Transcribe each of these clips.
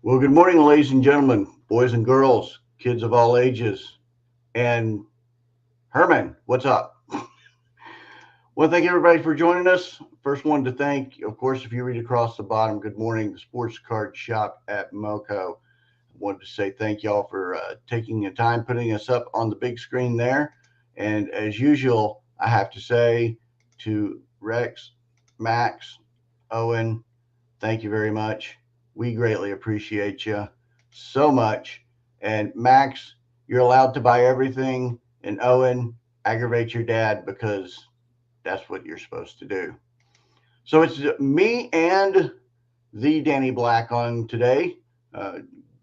Well, good morning, ladies and gentlemen, boys and girls, kids of all ages. And Herman, what's up? Well, thank everybody for joining us. First one to thank, of course, if you read across the bottom, good morning, the sports card shop at Moco. I wanted to say thank y'all for taking the time, putting us up on the big screen there. And as usual, I have to say to Rex, Max, Owen, thank you very much. We greatly appreciate you so much. And Max, you're allowed to buy everything. And Owen, aggravate your dad because that's what you're supposed to do. So it's me and the Danny Black on today,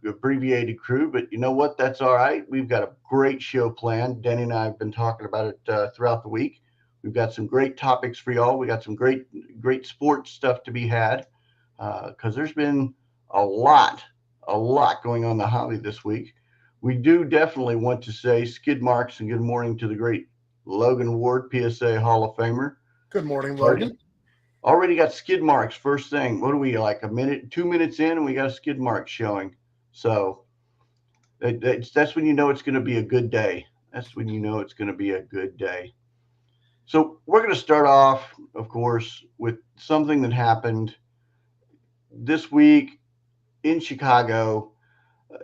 abbreviated crew, but you know what? That's all right. We've got a great show planned. Danny and I have been talking about it throughout the week. We've got some great topics for y'all. We got some great sports stuff to be had because there's been a lot going on in the hobby this week. We do definitely want to say skid marks and good morning to the great Logan Ward, PSA Hall of Famer. Good morning, Logan. Already got skid marks first thing. What are we, like a minute, 2 minutes in, and we got a skid mark showing. So that's when you know it's going to be a good day. That's when you know it's going to be a good day. So we're going to start off, of course, with something that happened this week in Chicago.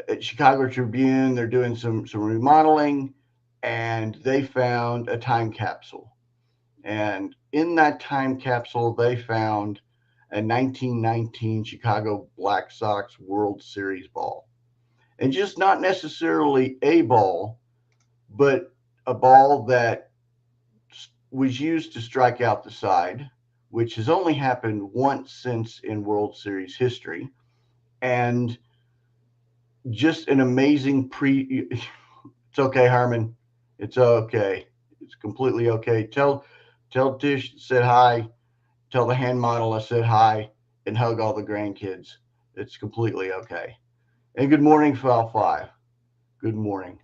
At Chicago Tribune, they're doing some remodeling, and they found a time capsule. And in that time capsule, they found a 1919 Chicago Black Sox World Series ball. And just not necessarily a ball, but a ball that was used to strike out the side, which has only happened once since in World Series history. And just an amazing it's okay, Herman. It's okay. It's completely okay. Tell Tish said hi. Tell the hand model I said hi and hug all the grandkids. It's completely okay. And good morning, Foul Five. Good morning.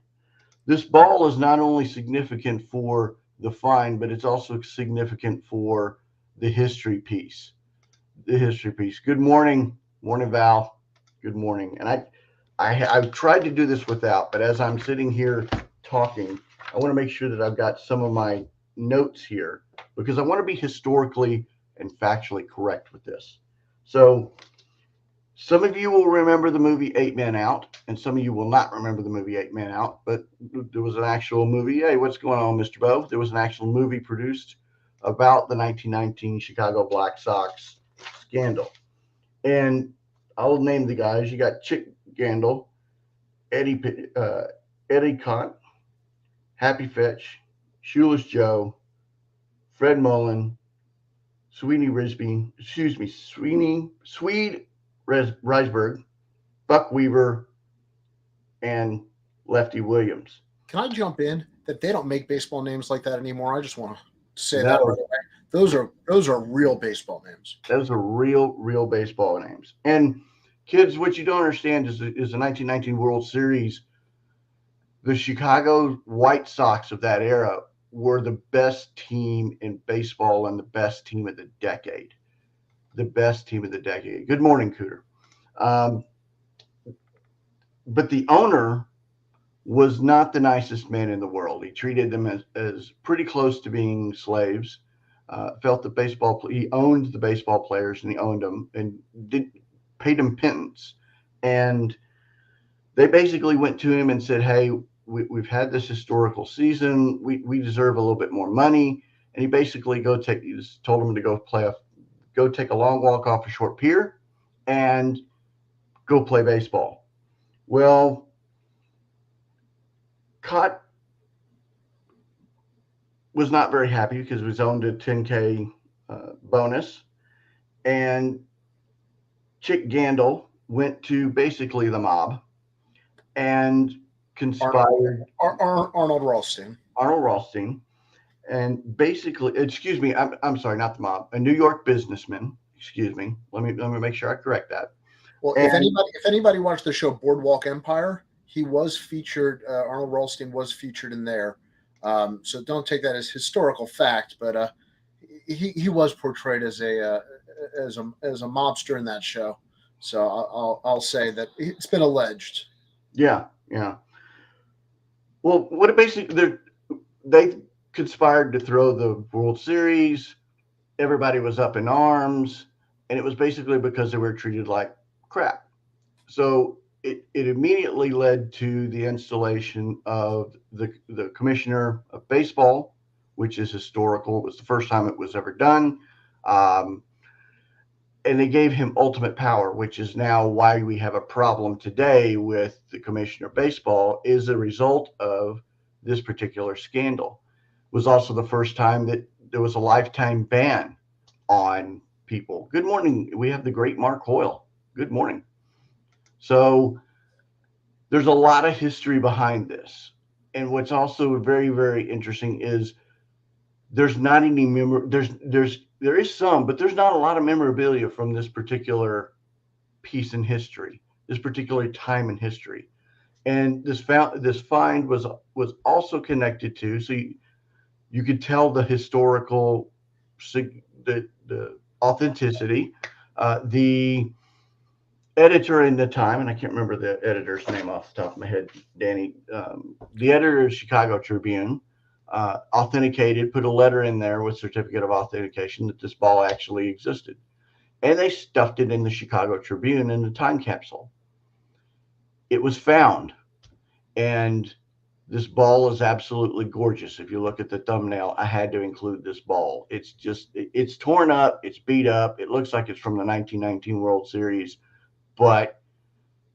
This ball is not only significant for the find, but it's also significant for the history piece. The history piece. Good morning. Morning, Val. Good morning. And I've tried to do this without, but as I'm sitting here talking, I want to make sure that I've got some of my notes here because I want to be historically and factually correct with this. So some of you will remember the movie Eight Men Out, and some of you will not remember the movie Eight Men Out, but there was an actual movie. Hey, what's going on, Mr. Bo? There was an actual movie produced about the 1919 Chicago Black Sox scandal. And I'll name the guys. You got Chick Gandil, Eddie Cott, Happy Fetch, Shoeless Joe, Fred Mullen, Swede Reisberg, Buck Weaver, and Lefty Williams. Can I jump in that they don't make baseball names like that anymore? I just want to say No. that right away. Those are real baseball names. Those are real baseball names. And kids, what you don't understand is the 1919 World Series. The Chicago White Sox of that era were the best team in baseball and the best team of the decade. The best team of the decade. Good morning, Cooter. But the owner was not the nicest man in the world. He treated them as pretty close to being slaves. Felt that he owned the baseball players and he owned them and paid them pittance. And they basically went to him and said, hey, we've had this historical season. We deserve a little bit more money. And he basically told him to go take a long walk off a short pier and go play baseball. Well, Cott was not very happy because he was owned a $10K bonus. And Chick Gandil went to basically the mob and conspired. Arnold Rothstein. And basically, excuse me, I'm sorry, not the mob, a New York businessman. Excuse me. Let me make sure I correct that. Well, if anybody watched the show Boardwalk Empire, he was featured. Arnold Rothstein was featured in there. So don't take that as historical fact, but he was portrayed as a mobster in that show. So I'll say that it's been alleged. Yeah, yeah. Well, what it basically they conspired to throw the World Series. Everybody was up in arms, and it was basically because they were treated like crap. So it immediately led to the installation of the commissioner of baseball, which is historical. It was the first time it was ever done. Um, and they gave him ultimate power, which is now why we have a problem today with the commissioner of baseball, is a result of this particular scandal. It was also the first time that there was a lifetime ban on people. Good morning. We have the great Mark Hoyle. Good morning. So there's a lot of history behind this. And what's also very, very interesting is there's not any there is some, but there's not a lot of memorabilia from this particular piece in history, this particular time in history. And this find was also connected to, so you could tell the historical, the authenticity. The editor in the time, and I can't remember the editor's name off the top of my head, Danny. The editor of Chicago Tribune authenticated, put a letter in there with certificate of authentication that this ball actually existed, and they stuffed it in the Chicago Tribune in the time capsule. It was found, and this ball is absolutely gorgeous. If you look at the thumbnail, I had to include this ball. It's torn up, it's beat up. It looks like it's from the 1919 World Series, but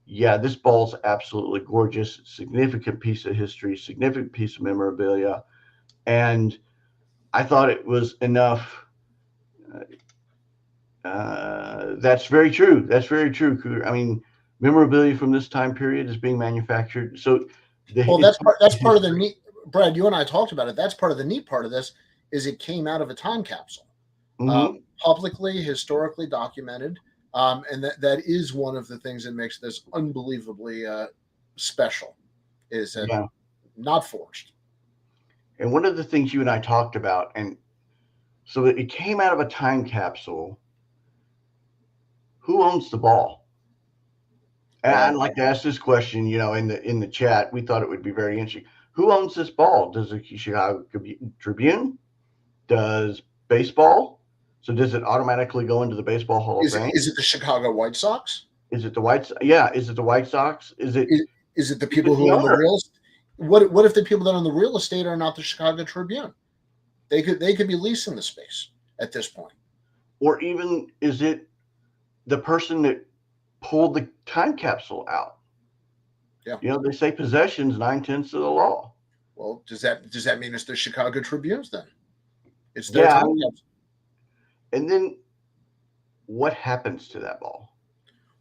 yeah, this ball's absolutely gorgeous. Significant piece of history, significant piece of memorabilia, and I thought it was enough. That's very true. That's very true. I mean, memorabilia from this time period is being manufactured. So, Well, that's part of the neat. Brad, you and I talked about it. That's part of the neat part of this is it came out of a time capsule, publicly, historically documented, and that is one of the things that makes this unbelievably special. Is that not forged? And one of the things you and I talked about, and so it came out of a time capsule. Who owns the ball? And I'd like to ask this question, in the chat. We thought it would be very interesting. Who owns this ball? Does the Chicago Tribune? Does baseball? So does it automatically go into the Baseball Hall of Fame? Is it the Chicago White Sox? Is it the White? Yeah. Is it the White Sox? Is it the people who own the real estate? What if the people that own the real estate are not the Chicago Tribune? They could be leasing the space at this point. Or even is it the person that pulled the time capsule out? Yeah. They say possession's 9/10 of the law. Well, does that mean it's the Chicago Tribune's then? It's their time capsule. And then what happens to that ball?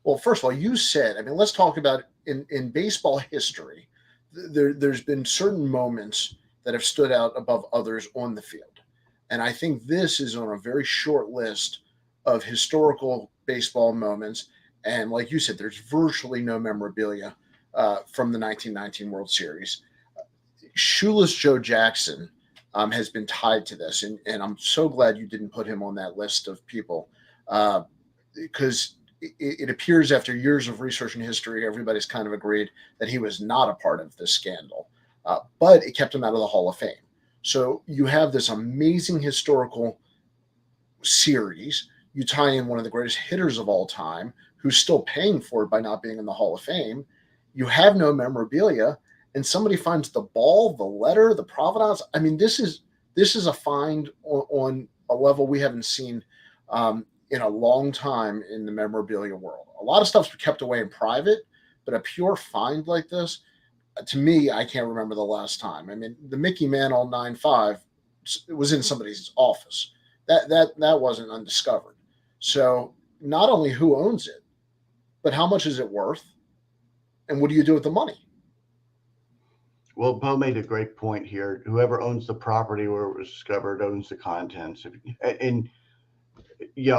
Well, first of all, you said, let's talk about in baseball history, there's been certain moments that have stood out above others on the field. And I think this is on a very short list of historical baseball moments. And like you said, there's virtually no memorabilia from the 1919 World Series. Shoeless Joe Jackson has been tied to this. And I'm so glad you didn't put him on that list of people because it appears after years of research and history, everybody's kind of agreed that he was not a part of this scandal, but it kept him out of the Hall of Fame. So you have this amazing historical series. You tie in one of the greatest hitters of all time, who's still paying for it by not being in the Hall of Fame. You have no memorabilia, and somebody finds the ball, the letter, the provenance. This is a find on a level we haven't seen in a long time in the memorabilia world. A lot of stuff's kept away in private, but a pure find like this, to me, I can't remember the last time. The Mickey Mantle 9.5 was in somebody's office. That wasn't undiscovered. So not only who owns it, but how much is it worth, and what do you do with the money? Well, Bo made a great point here. Whoever owns the property where it was discovered owns the contents. And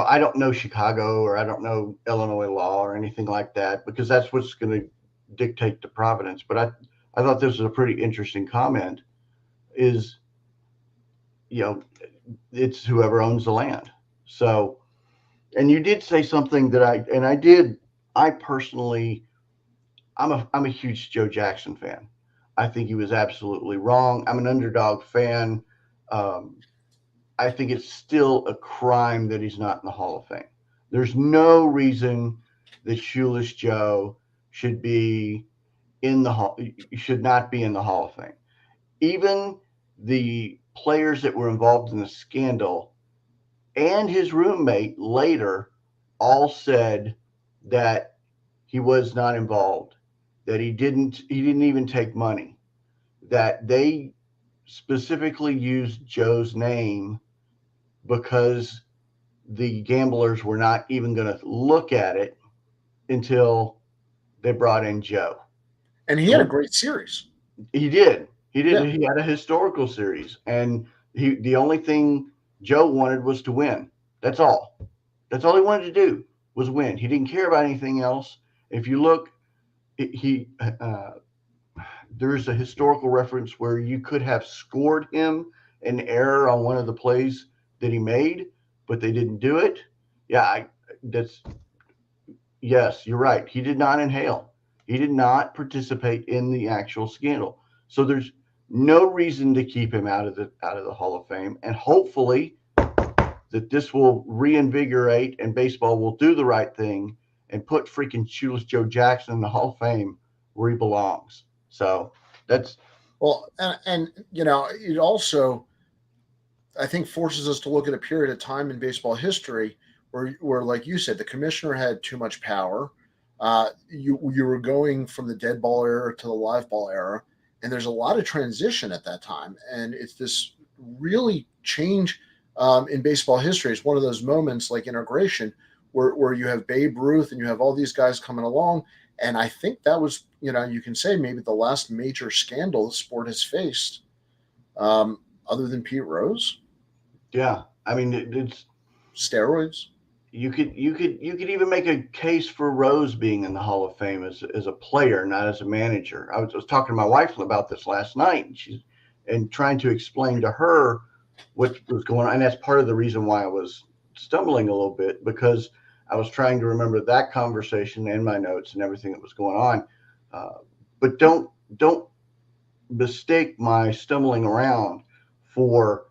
I don't know Chicago or I don't know Illinois law or anything like that, because that's what's going to dictate the provenance. But I thought this was a pretty interesting comment. Is it's whoever owns the land. So, and you did say something that I did I personally, I'm a huge Joe Jackson fan. I think he was absolutely wrong. I'm an underdog fan. Um, I think it's still a crime that he's not in the Hall of Fame. There's no reason that Shoeless Joe should be in the hall. Should not be in the Hall of Fame. Even the players that were involved in the scandal and his roommate later all said that he was not involved, that he didn't even take money, that they specifically used Joe's name because the gamblers were not even going to look at it until they brought in Joe. And he had a great series. He did. He did. Yeah. He had a historical series, and the only thing Joe wanted was to win. That's all. That's all he wanted to do was win. He didn't care about anything else. If you look, he there's a historical reference where you could have scored him an error on one of the plays that he made, but they didn't do it. Yeah, that's yes, you're right. He did not inhale. He did not participate in the actual scandal. So there's no reason to keep him out of the Hall of Fame. And hopefully that this will reinvigorate and baseball will do the right thing and put freaking Shoeless Joe Jackson in the Hall of Fame where he belongs. So that's Well, and it also, I think, forces us to look at a period of time in baseball history where, like you said, the commissioner had too much power. You were going from the dead ball era to the live ball era, and there's a lot of transition at that time, and it's this really change in baseball history. It's one of those moments like integration where you have Babe Ruth and you have all these guys coming along, and I think that was, you can say maybe the last major scandal the sport has faced, other than Pete Rose. yeah. I mean, it's Steroids. you could even make a case for Rose being in the Hall of Fame as a player, not as a manager. I was talking to my wife about this last night, and trying to explain to her what was going on, and that's part of the reason why I was stumbling a little bit, because I was trying to remember that conversation and my notes and everything that was going on. But don't mistake my stumbling around for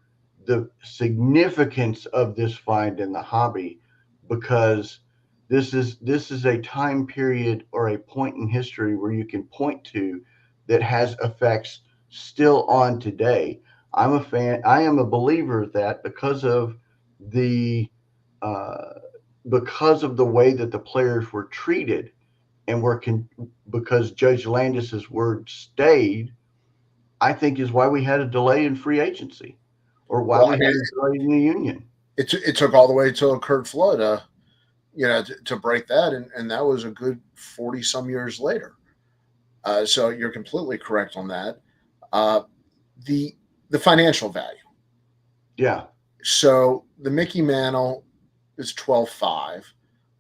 the significance of this find in the hobby, because this is a time period or a point in history where you can point to that has effects still on today. I'm a fan. I am a believer that the uh, because of the way that the players were treated and because Judge Landis's word stayed, I think is why we had a delay in free agency, or why Well, we I had mean, a delay in the union. it took all the way till Kurt Flood, to break that, and that was a good 40 some years later. So you're completely correct on that. Uh, the the financial value. Yeah, So the Mickey Mantle is 12.5.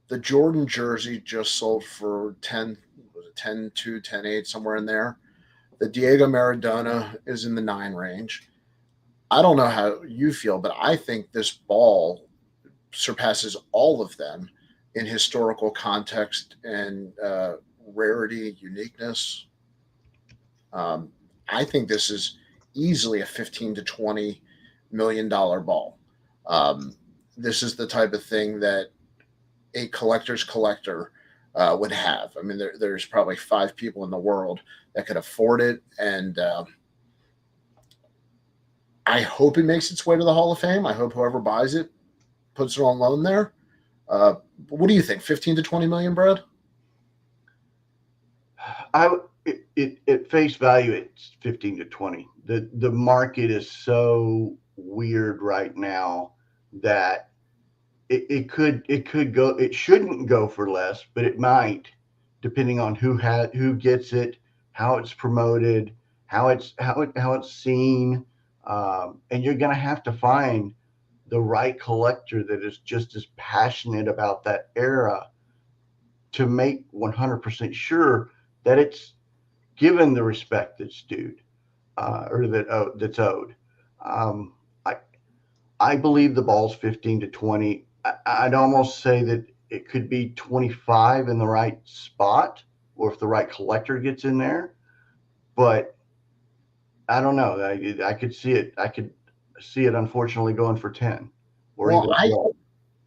The Jordan jersey just sold for 10, was it 10.2, 10.8, somewhere in there. The Diego Maradona is in the 9 range. I don't know how you feel, but I think this ball surpasses all of them in historical context and rarity, uniqueness. Um, I think this is easily a 15 to $20 million ball. Um, this is the type of thing that a collector's collector would have. I mean, there's probably 5 people in the world that could afford it, and I hope it makes its way to the Hall of Fame. I hope whoever buys it puts it on loan there. What do you think? 15 to 20 million, Brad? at face value, it's 15 to 20. The market is so weird right now that it could go. It shouldn't go for less, but it might, depending on who gets it, how it's promoted, how it's seen, and you're going to have to find the right collector that is just as passionate about that era to make 100% sure that it's given the respect that's due, or that's owed. I I believe the ball's 15 to 20. I'd almost say that it could be 25 in the right spot, or if the right collector gets in there. But I don't know. I could see it. I could see it, unfortunately, going for 10 or Well, even 12.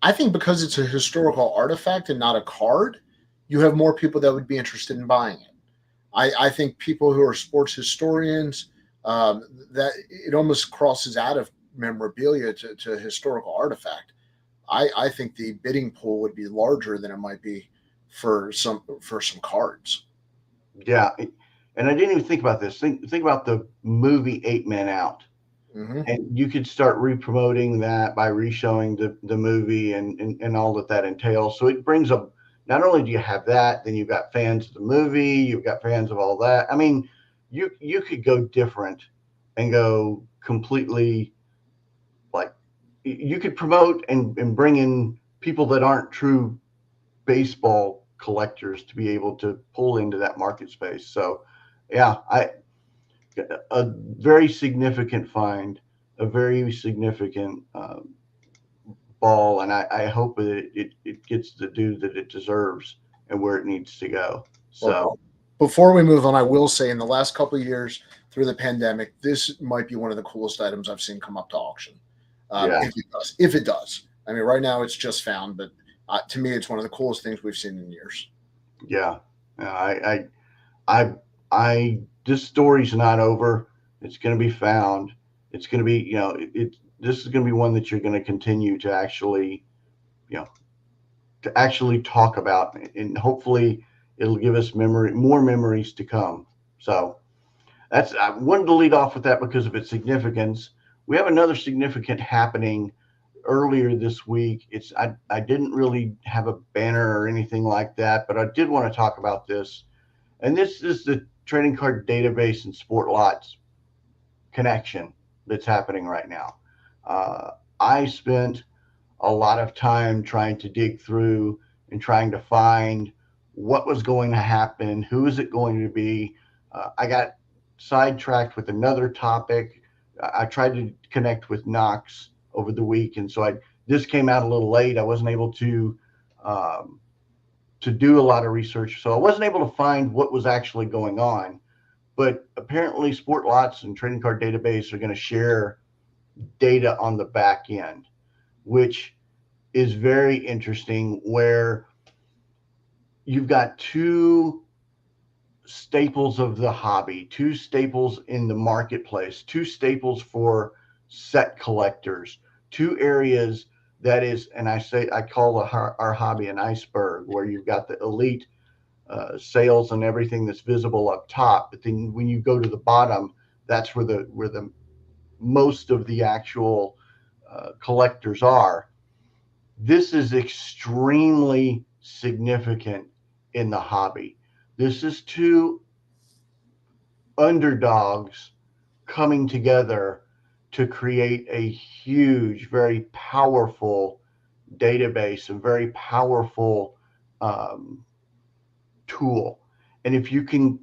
I think because it's a historical artifact and not a card, you have more people that would be interested in buying it. I think people who are sports historians, that it almost crosses out of memorabilia to a historical artifact. I think the bidding pool would be larger than it might be for some cards. Yeah. And I didn't even think about this. Think about the movie Eight Men Out. Mm-hmm. And you could start re-promoting that by re-showing the movie and all that entails. So it brings up, not only do you have that, then you've got fans of the movie, you've got fans of all that. I mean, you could go different and go completely, like, you could promote and bring in people that aren't true baseball collectors to be able to pull into that market space. So yeah, a very significant find, a very significant ball, and I hope that it gets the due that it deserves and where it needs to go. Well, So before we move on, I will say in the last couple of years through the pandemic, this might be one of the coolest items I've seen come up to auction. yeah, If it does, if it does. I mean, right now it's just found, but to me, it's one of the coolest things we've seen in years. yeah, I this story's not over. It's going to be found. It's going to be, this is going to be one that you're going to continue to actually, talk about, and hopefully it'll give us more memories to come. So I wanted to lead off with that because of its significance. We have another significant happening earlier this week. I didn't really have a banner or anything like that, but I did want to talk about this. And this is the trading card database and sport lots connection that's happening right now. I spent a lot of time trying to dig through and trying to find what was going to happen, who is it going to be. I got sidetracked with another topic. I tried to connect with NOXX over the week, and so this came out a little late. I wasn't able to do a lot of research, so I wasn't able to find what was actually going on. But apparently, sport lots and trading card database are going to share data on the back end, which is very interesting, where you've got two staples of the hobby, two staples in the marketplace, two staples for set collectors, two areas that is, and I call our hobby an iceberg, where you've got the elite sales and everything that's visible up top, but then when you go to the bottom, that's where the most of the actual collectors are. This is extremely significant in the hobby. This is two underdogs coming together to create a huge, very powerful database, a very powerful tool. And if you can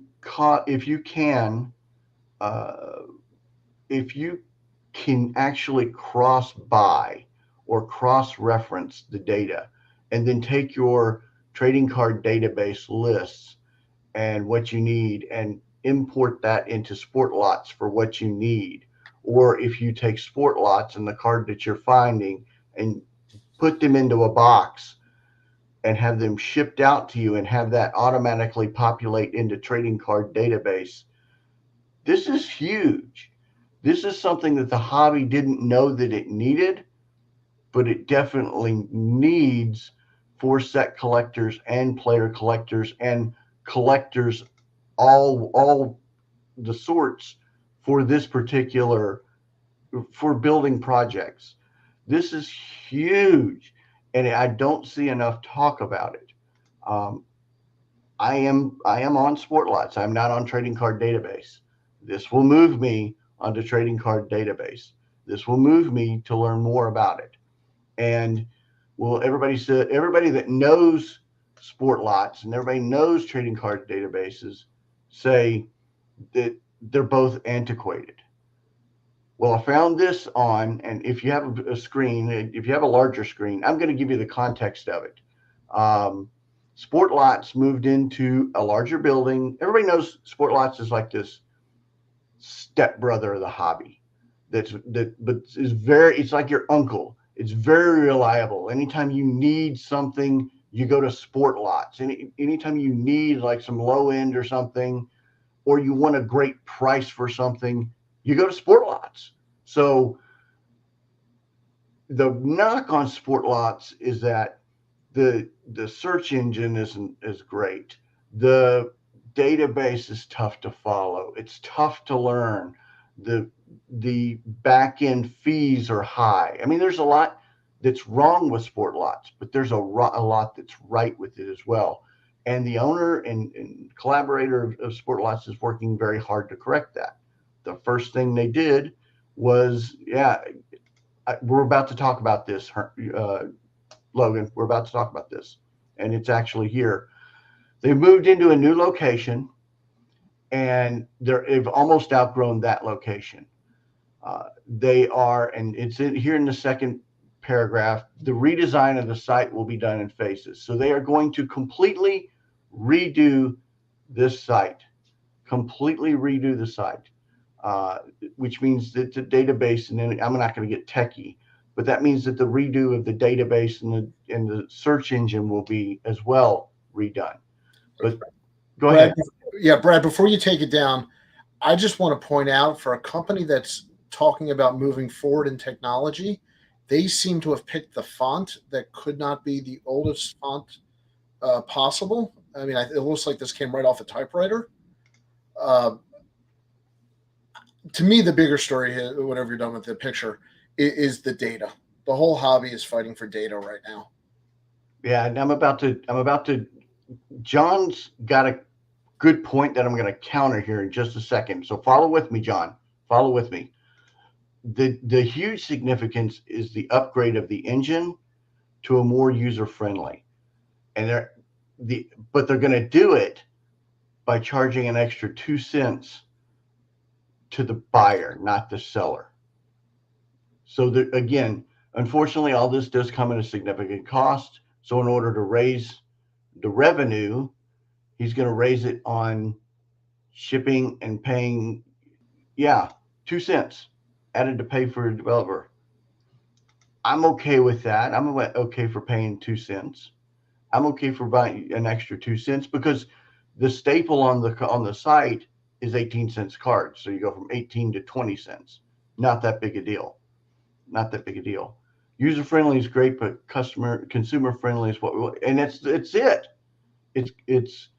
actually cross buy or cross reference the data, and then take your trading card database lists and what you need and import that into sport lots for what you need, or if you take sport lots and the card that you're finding and put them into a box and have them shipped out to you and have that automatically populate into trading card database. This is huge. This is something that the hobby didn't know that it needed, but it definitely needs for set collectors and player collectors and collectors all the sorts for this particular, for building projects. This is huge, and I don't see enough talk about it. I am on sport lots. I'm not on trading card database. This will move me onto trading card database. This will move me to learn more about it. And everybody that knows sport lots and everybody knows trading card databases say that they're both antiquated. Well, I found this on, and if you have a screen, if you have a larger screen, I'm going to give you the context of it. Sport Lots moved into a larger building. Everybody knows Sport Lots is like this stepbrother of the hobby. But it's like your uncle. It's very reliable. Anytime you need something, you go to Sport Lots. Anytime you need like some low end or something, or you want a great price for something, you go to Sport Lots. So the knock on Sport Lots is that the search engine isn't as great. The database is tough to follow. It's tough to learn. The back end fees are high. I mean, there's a lot that's wrong with Sport Lots, but there's a lot that's right with it as well. And the owner and collaborator of Sport Lots is working very hard to correct that. The first thing they did was, we're about to talk about this, Logan. We're about to talk about this, and it's actually here. They moved into a new location, and they've almost outgrown that location. They are, and it's here in the second paragraph, the redesign of the site will be done in phases. So they are going to completely redo this site, which means that the database, and then I'm not going to get techie, but that means that the redo of the database and the search engine will be as well redone. But go ahead. Brad, before you take it down, I just want to point out, for a company that's talking about moving forward in technology, they seem to have picked the font that could not be the oldest font possible. I mean, it looks like this came right off a typewriter. To me, the bigger story here, whenever you're done with the picture, is the data. The whole hobby is fighting for data right now. Yeah, and I'm about to. John's got a good point that I'm going to counter here in just a second. So follow with me, John. Follow with me. The huge significance is the upgrade of the engine to a more user friendly, and but they're going to do it by charging an extra 2 cents to the buyer, not the seller. So again, unfortunately, all this does come at a significant cost. So in order to raise the revenue, he's going to raise it on shipping and paying, 2 cents added to pay for a developer. I'm okay with that. I'm okay for paying 2 cents. I'm okay for buying an extra 2 cents because the staple on the site is 18 cents card. So you go from 18 to 20 cents. Not that big a deal. User friendly is great, but consumer friendly is what we want. And it's it. It's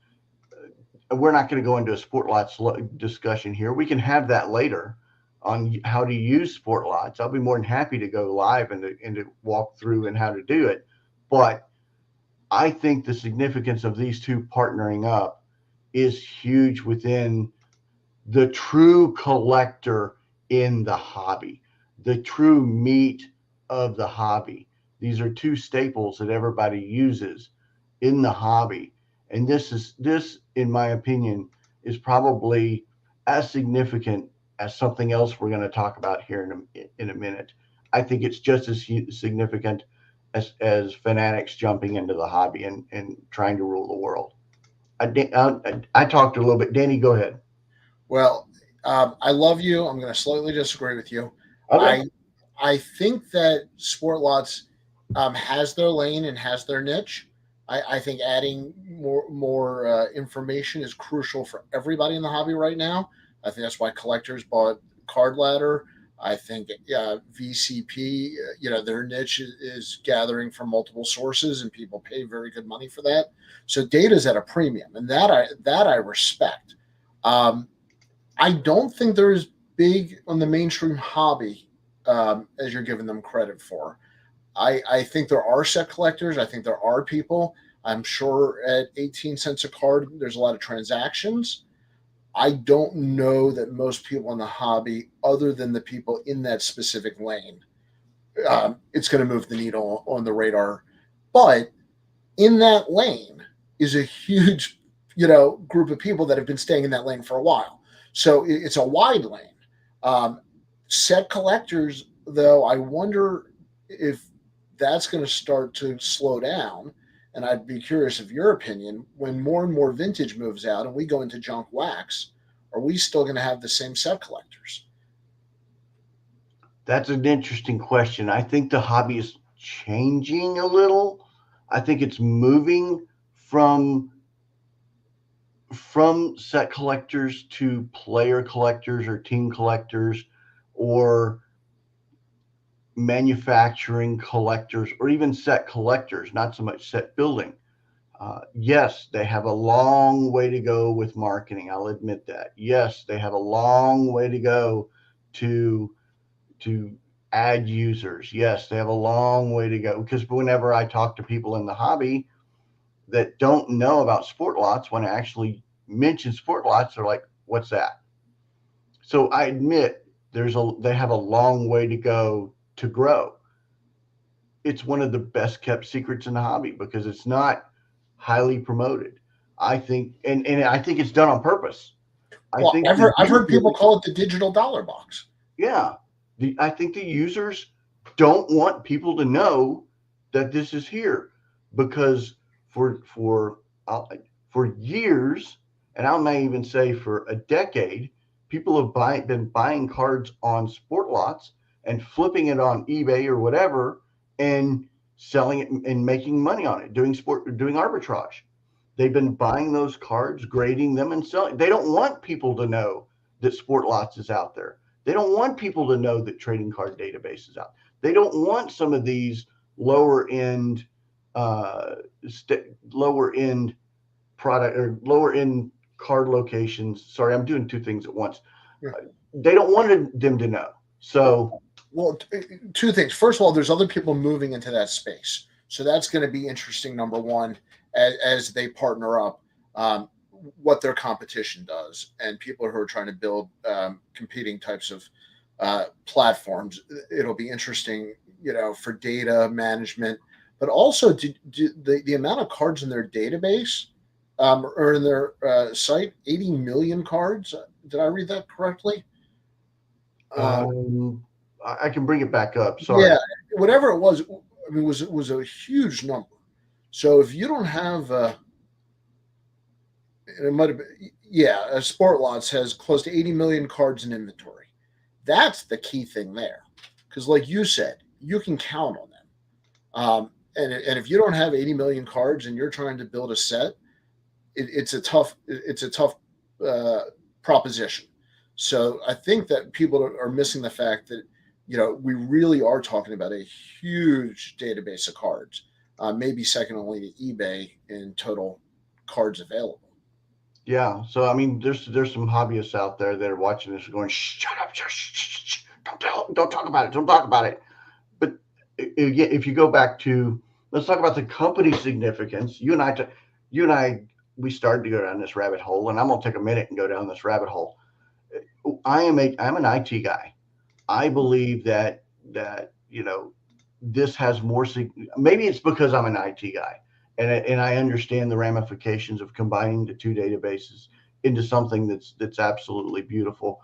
we're not going to go into a Sport Lots discussion here. We can have that later on how to use Sport Lots. I'll be more than happy to go live and to walk through and how to do it. But I think the significance of these two partnering up is huge within the true collector in the hobby, the true meat of the hobby. These are two staples that everybody uses in the hobby. And this, in my opinion, is probably as significant as something else we're going to talk about here in a minute. I think it's just as significant as fanatics jumping into the hobby and trying to rule the world. I talked a little bit. Danny, go ahead. Well, I love you. I'm going to slightly disagree with you. Okay. I think that Sport Lots has their lane and has their niche. I think adding more information is crucial for everybody in the hobby right now. I think that's why collectors bought Card Ladder. I think VCP, their niche is gathering from multiple sources, and people pay very good money for that. So data is at a premium, and that I respect. I don't think they're as big on the mainstream hobby as you're giving them credit for. I think there are set collectors. I think there are people. I'm sure at 18 cents a card, there's a lot of transactions. I don't know that most people in the hobby, other than the people in that specific lane, it's going to move the needle on the radar. But in that lane is a huge, group of people that have been staying in that lane for a while. So it's a wide lane. Set collectors, though, I wonder if that's going to start to slow down And I'd be curious of your opinion, when more and more vintage moves out and we go into junk wax, are we still going to have the same set collectors? That's an interesting question. I think the hobby is changing a little. I think it's moving from set collectors to player collectors or team collectors or manufacturing collectors or even set collectors, not so much set building. Yes, they have a long way to go with marketing. I'll admit that. Yes, they have a long way to go to to add users. Yes, they have a long way to go because whenever I talk to people in the hobby that don't know about sport lots, when I actually mention sport lots, they're like, "What's that?" So I admit they have a long way to go to grow. It's one of the best kept secrets in the hobby because it's not highly promoted. I think, and I think it's done on purpose. I Well, think I've heard people call it the digital dollar box. yeah, I think the users don't want people to know that this is here because for for for years, and I may even say for a decade, people have been buying cards on sport lots and flipping it on eBay or whatever and selling it and making money on it, doing arbitrage. They've been buying those cards, grading them, and selling. They don't want people to know that Sport Lots is out there. They don't want people to know that Trading Card Database is out. They don't want some of these lower end, uh, lower end product or lower end card locations. Sorry, I'm doing two things at once. They don't want them to know. So, well, two things. First of all, there's other people moving into that space, so that's going to be interesting. Number one, as they partner up, what their competition does, and people who are trying to build competing types of platforms. It'll be interesting, for data management, but also the amount of cards in their database or in their site. 80 million cards. Did I read that correctly? I can bring it back up. Sorry. Yeah, whatever it was. I mean, was a huge number. So if you don't have, it might have been, yeah, Sport Lots has close to 80 million cards in inventory. That's the key thing there, because like you said, you can count on them. And if you don't have 80 million cards and you're trying to build a set, it's a tough proposition. So I think that people are missing the fact that we really are talking about a huge database of cards, maybe second only to eBay in total cards available. Yeah. So I mean, there's some hobbyists out there that are watching this and going, "Shut up! Don't talk about it. Don't talk about it." But if you go back to, let's talk about the company significance. You and I, we started to go down this rabbit hole, and I'm gonna take a minute and go down this rabbit hole. I'm an IT guy. I believe that this has more. Maybe it's because I'm an IT guy, and I understand the ramifications of combining the two databases into something that's absolutely beautiful,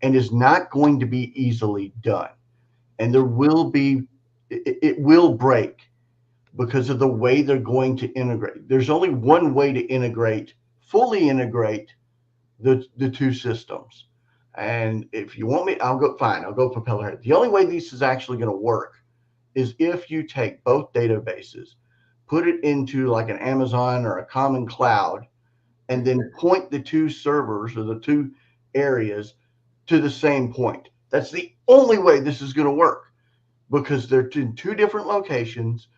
and is not going to be easily done. And it will break because of the way they're going to integrate. There's only one way to fully integrate the two systems. And if you want me, I'll go fine. I'll go propeller head. The only way this is actually going to work is if you take both databases, put it into like an Amazon or a common cloud, and then point the two servers or the two areas to the same point. That's the only way this is going to work because they're in two different locations.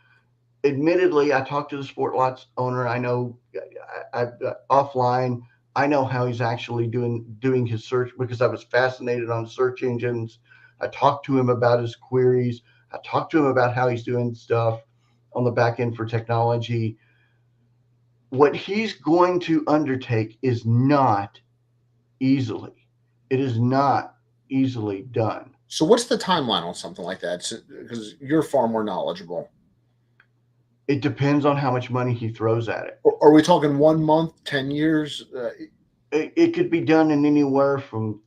Admittedly, I talked to the Sport Lots owner. I know offline. I know how he's actually doing his search because I was fascinated on search engines. I talked to him about his queries. I talked to him about how he's doing stuff on the back end for technology. What he's going to undertake is not easily. It is not easily done. So what's the timeline on something like that? Because you're far more knowledgeable. It depends on how much money he throws at it. Are we talking 1 month, 10 years? It could be done in anywhere from,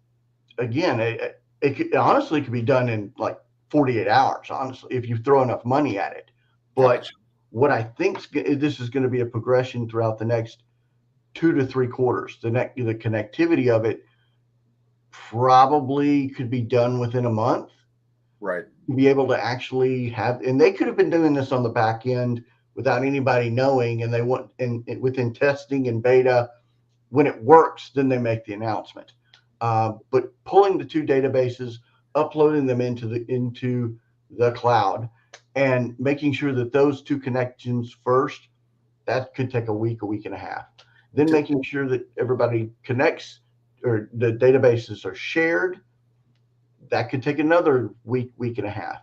again, it honestly could be done in like 48 hours, honestly, if you throw enough money at it. But What I think this is going to be a progression throughout the next 2 to 3 quarters. The connectivity of it probably could be done within a month. Right. To be able to actually have, and they could have been doing this on the back end without anybody knowing, and they want, and within testing and beta, when it works, then they make the announcement. But pulling the two databases, uploading them into the cloud, and making sure that those two connections first, that could take a week and a half. Then making sure that everybody connects or the databases are shared, that could take another week and a half.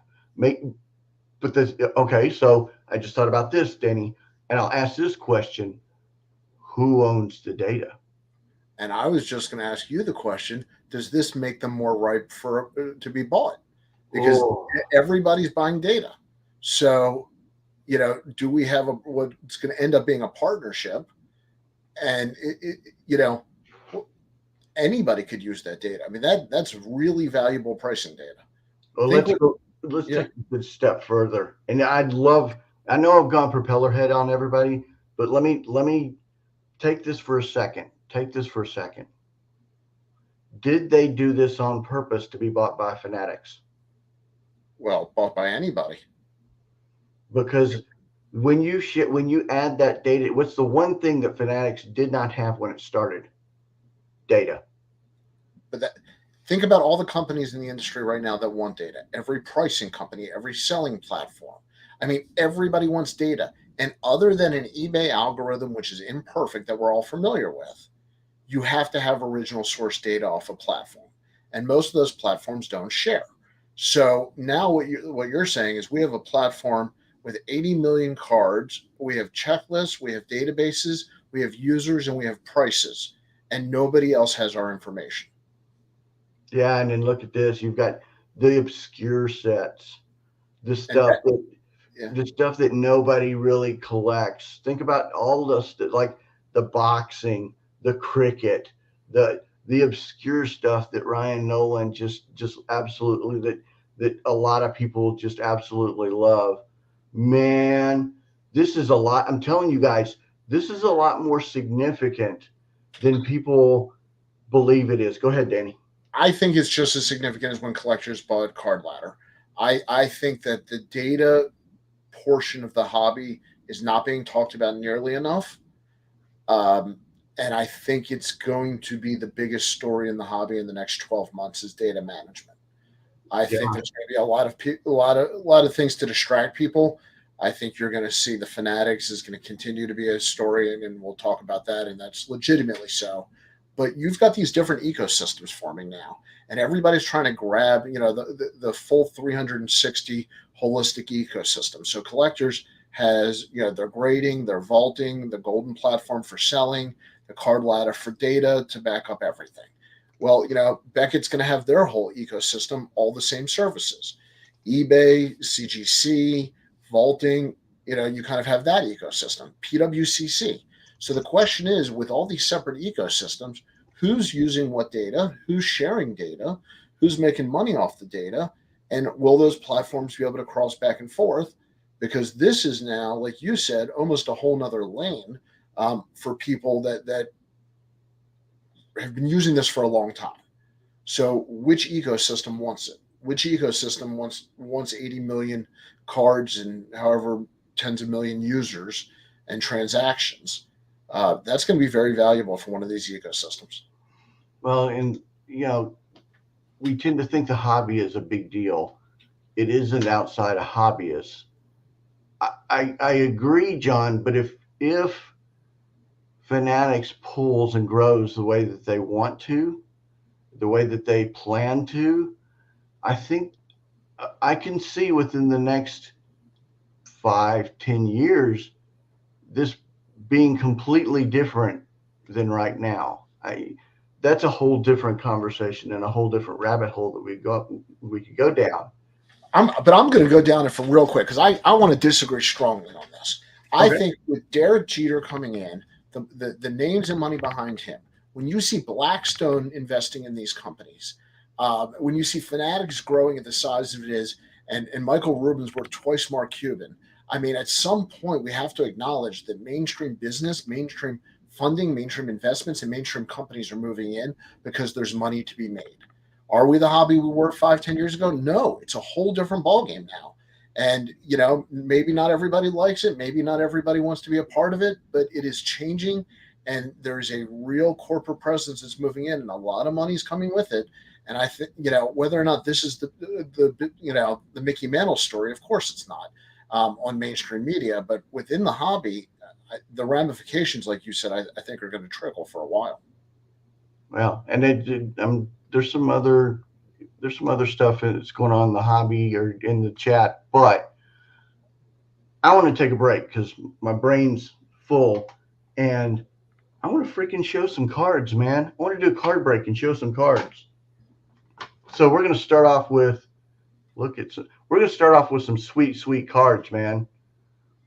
But this, okay, so I just thought about this, Denny, and I'll ask this question: who owns the data? And I was just going to ask you the question: does this make them more ripe for to be bought? Because everybody's buying data. So, do we have what's going to end up being a partnership? And anybody could use that data. I mean, that's really valuable pricing data. Well, let's take a good step further. And I know I've gone propeller head on everybody, but let me take this for a second. Did they do this on purpose to be bought by Fanatics? Well, bought by anybody. Because when you add that data, what's the one thing that Fanatics did not have when it started? Data. But think about all the companies in the industry right now that want data. Every pricing company, every selling platform. I mean, everybody wants data. And other than an eBay algorithm, which is imperfect, that we're all familiar with, you have to have original source data off a platform. And most of those platforms don't share. So now what you're saying is we have a platform with 80 million cards. We have checklists, we have databases, we have users, and we have prices. And nobody else has our information. Yeah, and then look at this. You've got the obscure sets, the stuff that nobody really collects. Think about all the like the boxing, the cricket, the obscure stuff that Ryan Nolan just absolutely that a lot of people just absolutely love. Man, this is a lot. I'm telling you guys, this is a lot more significant than people believe it is. Go ahead, Danny. I think it's just as significant as when collectors bought Card Ladder. I think that the data portion of the hobby is not being talked about nearly enough. And I think it's going to be the biggest story in the hobby in the next 12 months is data management. I think there's going to be a lot of things to distract people. I think you're going to see the Fanatics is going to continue to be a story, and we'll talk about that, and that's legitimately so. But you've got these different ecosystems forming now, and everybody's trying to grab, the full 360 holistic ecosystem. So collectors has, their grading, their vaulting, the golden platform for selling, the Card Ladder for data to back up everything. Well, Beckett's going to have their whole ecosystem, all the same services, eBay, CGC, vaulting, you kind of have that ecosystem, PWCC. So the question is, with all these separate ecosystems, who's using what data, who's sharing data, who's making money off the data, and will those platforms be able to cross back and forth? Because this is now, like you said, almost a whole nother lane for people that have been using this for a long time. So which ecosystem wants it? Which ecosystem wants 80 million cards and however tens of million users and transactions? That's going to be very valuable for one of these ecosystems. Well, and we tend to think the hobby is a big deal. It isn't outside of hobbyists. I agree, John, but if Fanatics pulls and grows the way that they want to, the way that they plan to, I think I can see within the next 5-10 years this being completely different than right now. That's a whole different conversation and a whole different rabbit hole that we could go down. But I'm going to go down it for real quick because I want to disagree strongly on this. Okay. I think with Derek Jeter coming in, the names and money behind him, when you see Blackstone investing in these companies, when you see Fanatics growing at the size of it is, and Michael Rubin's worth twice Mark Cuban, I mean, at some point, we have to acknowledge that mainstream business, mainstream funding, mainstream investments, and mainstream companies are moving in because there's money to be made. Are we the hobby we were 5, 10 years ago? No, it's a whole different ballgame now. And, maybe not everybody likes it. Maybe not everybody wants to be a part of it, but it is changing. And there's a real corporate presence that's moving in, and a lot of money's coming with it. And I think, whether or not this is the Mickey Mantle story, of course it's not on mainstream media, but within the hobby, the ramifications, like you said, I think are going to trickle for a while. Well, and there's some other stuff that's going on in the hobby or in the chat, but I want to take a break because my brain's full, and I want to freaking show some cards, man. I want to do a card break and show some cards. So we're going to start off with some sweet cards, man.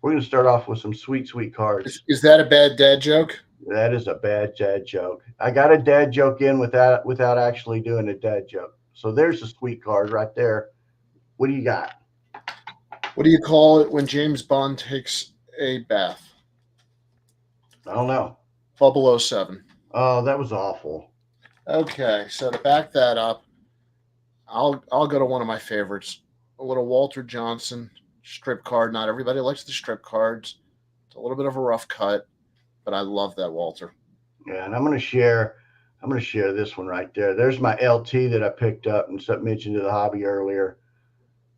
We're going to start off with some sweet cards. Is that a bad dad joke? That is a bad dad joke. I got a dad joke in without actually doing a dad joke. So there's a sweet card right there. What do you got? What do you call it when James Bond takes a bath? I don't know. 007. Oh, that was awful. Okay, so to back that up, I'll go to one of my favorites, a little Walter Johnson strip card. Not everybody likes the strip cards. It's a little bit of a rough cut, but I love that Walter. Yeah, and I'm gonna share this one right there. There's my LT that I picked up and mentioned to the hobby earlier.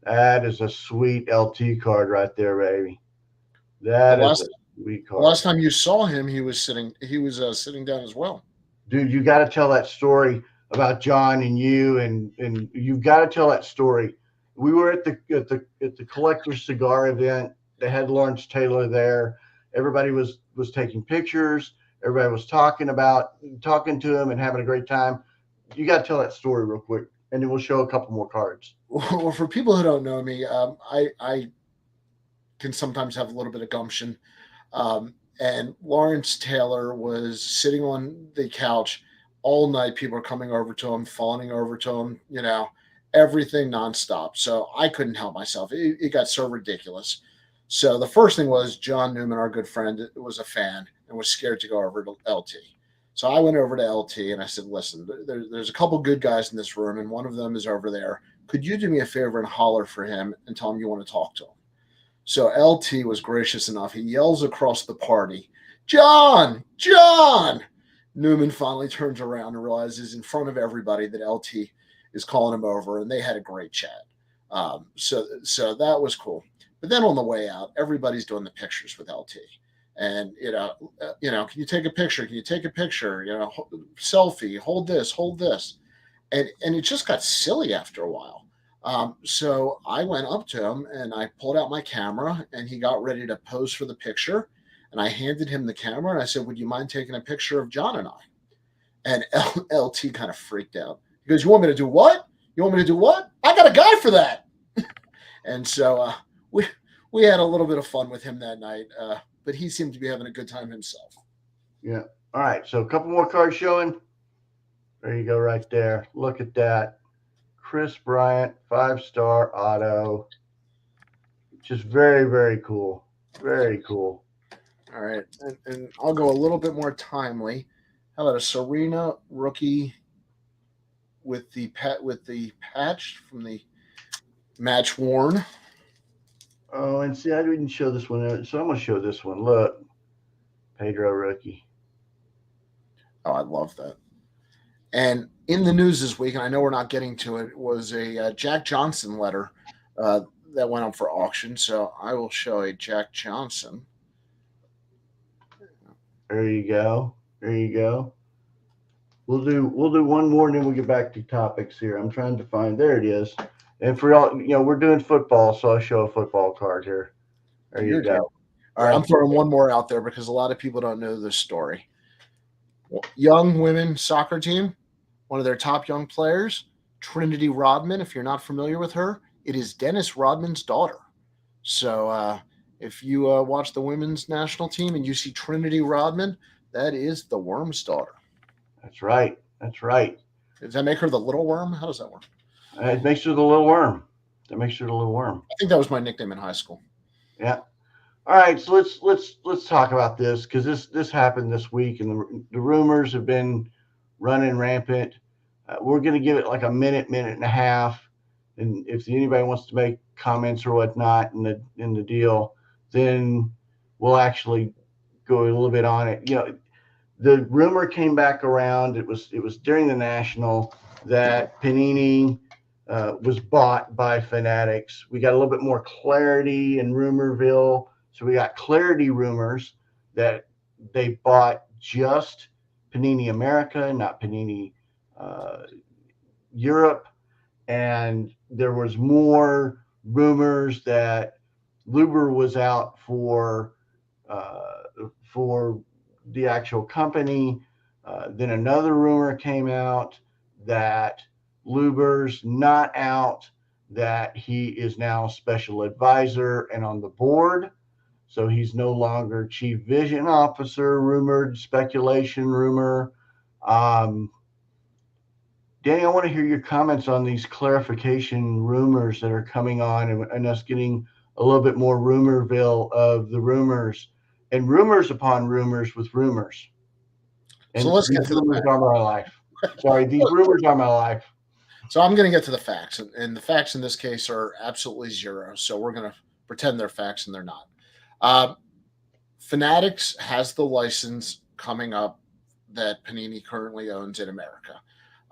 That is a sweet LT card right there, baby. That is a sweet card. The last time you saw him, he was sitting down as well. Dude, you got to tell that story about John and you, and you've got to tell that story. We were at the collector's cigar event. They had Lawrence Taylor there. Everybody was taking pictures. Everybody was talking to him and having a great time. You got to tell that story real quick, and then we'll show a couple more cards. Well, for people who don't know me, I can sometimes have a little bit of gumption. And Lawrence Taylor was sitting on the couch all night. People are coming over to him, fawning over to him, everything nonstop. So I couldn't help myself. It got so ridiculous. So the first thing was John Newman, our good friend, was a fan and was scared to go over to LT. So I went over to LT and I said, listen, there's a couple good guys in this room, and one of them is over there. Could you do me a favor and holler for him and tell him you want to talk to him? So LT was gracious enough. He yells across the party, John! Newman finally turns around and realizes in front of everybody that LT is calling him over, and they had a great chat. So that was cool. But then on the way out, everybody's doing the pictures with LT. And, can you take a picture? Can you take a picture? Selfie, hold this. And it just got silly after a while. So I went up to him and I pulled out my camera, and he got ready to pose for the picture. And I handed him the camera and I said, would you mind taking a picture of John and I? And LT kind of freaked out. He goes, you want me to do what? I got a guy for that. And so we had a little bit of fun with him that night. But he seemed to be having a good time himself. Yeah. All right. So a couple more cards showing. There you go right there. Look at that. Chris Bryant, 5-star auto. Just very, very cool. Very cool. All right. And I'll go a little bit more timely. How about a Serena rookie with the patch from the match worn? Oh, and see, I didn't show this one, so I'm going to show this one. Look, Pedro rookie. Oh, I love that. And in the news this week, and I know we're not getting to it, was a Jack Johnson letter that went up for auction. So I will show a Jack Johnson. There you go. We'll do one more, and then we'll get back to topics here. I'm trying to find. There it is. And for all, we're doing football, so I'll show a football card here. There you go. All right, I'm throwing one more out there because a lot of people don't know this story. Young women soccer team, one of their top young players, Trinity Rodman. If you're not familiar with her, it is Dennis Rodman's daughter. So if you watch the women's national team and you see Trinity Rodman, that is the Worm's daughter. That's right. Does that make her the little worm? How does that work? It makes her the little worm. I think that was my nickname in high school. Yeah. All right, so let's talk about this because this happened this week, and the rumors have been running rampant. We're going to give it like a minute and a half, and if anybody wants to make comments or whatnot in the deal, then we'll actually go a little bit on it. The rumor came back around. It was during the National that Panini was bought by Fanatics. We got a little bit more clarity in Rumorville. So we got clarity rumors that they bought just Panini America, not Panini uh, Europe. And there was more rumors that Luber was out for the actual company. Then another rumor came out that Luber's not out, that he is now special advisor and on the board. So he's no longer chief vision officer, rumored speculation rumor. Um, Danny, I want to hear your comments on these clarification rumors that are coming on and us getting a little bit more rumorville of the rumors and rumors upon rumors with rumors. So And let's these get to the rumors facts. are my life. Sorry, these rumors are my life. So I'm going to get to the facts, and the facts in this case are absolutely zero. So we're going to pretend they're facts and they're not. Uh, Fanatics has the license coming up that Panini currently owns in America,